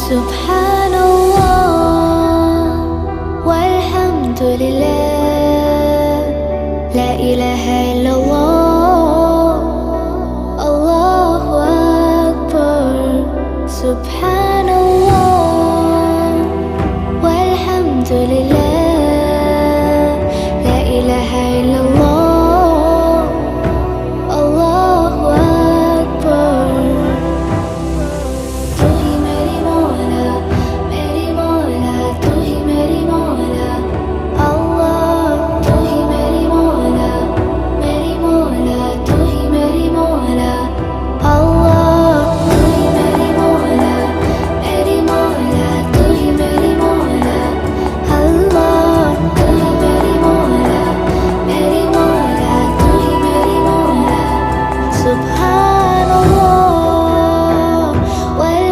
سبحان الله والحمد لله، لا إله إلا الله، الله أكبر. سبحان